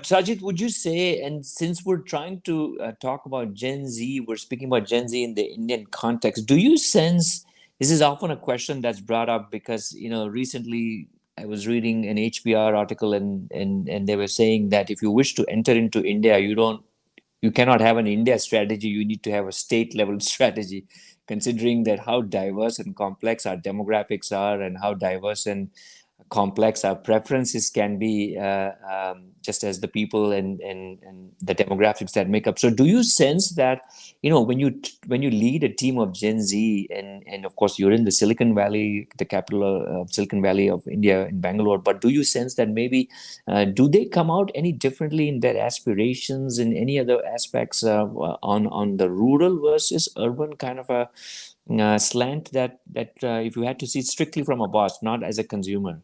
Sajith, would you say, and since we're trying to talk about Gen Z, we're speaking about Gen Z in the Indian context, do you sense, this is often a question that's brought up because, recently I was reading an HBR article and they were saying that if you wish to enter into India, you cannot have an India strategy, you need to have a state level strategy, considering that how diverse and complex our demographics are and how diverse and complex our preferences can be, just as the people and the demographics that make up. So do you sense that, when you lead a team of Gen Z, and of course you're in the Silicon Valley, the capital of Silicon Valley of India, in Bangalore, but do you sense that maybe do they come out any differently in their aspirations in any other aspects, on the rural versus urban kind of a slant, that if you had to see it strictly from a boss, not as a consumer?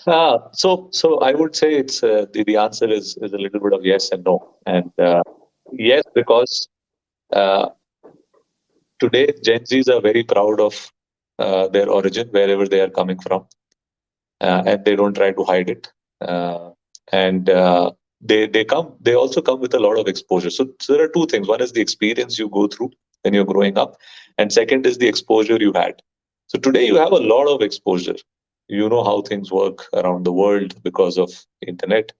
So I would say it's the answer is a little bit of yes and no. And yes, because uh, today Gen Zs are very proud of their origin, wherever they are coming from, and they don't try to hide it. And they also come with a lot of exposure. So there are two things. One is the experience you go through when you're growing up, and second is the exposure you had. So today you have a lot of exposure. You know how things work around the world because of internet.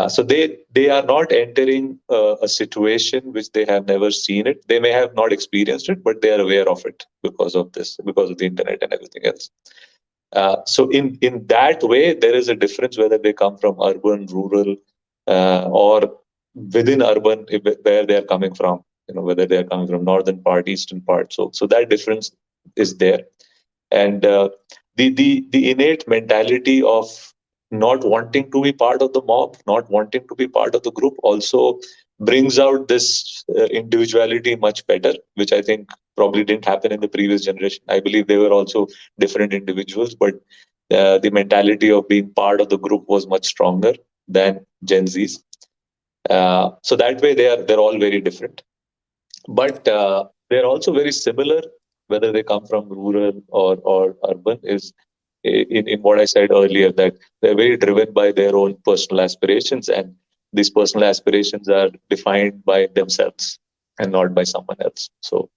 So they are not entering a situation which they have never seen it. They may have not experienced it, but they are aware of it because of the internet and everything else. So in that way, there is a difference whether they come from urban, rural, or within urban, where they are coming from. Whether they are coming from northern part, eastern part. So that difference is there, and the innate mentality of not wanting to be part of the mob, not wanting to be part of the group, also brings out this individuality much better, which I think probably didn't happen in the previous generation. I believe they were also different individuals, but the mentality of being part of the group was much stronger than Gen Z's. So that way, they're all very different, but they're also very similar, whether they come from rural or urban. Is in what I said earlier, that they're very driven by their own personal aspirations, and these personal aspirations are defined by themselves and not by someone else. So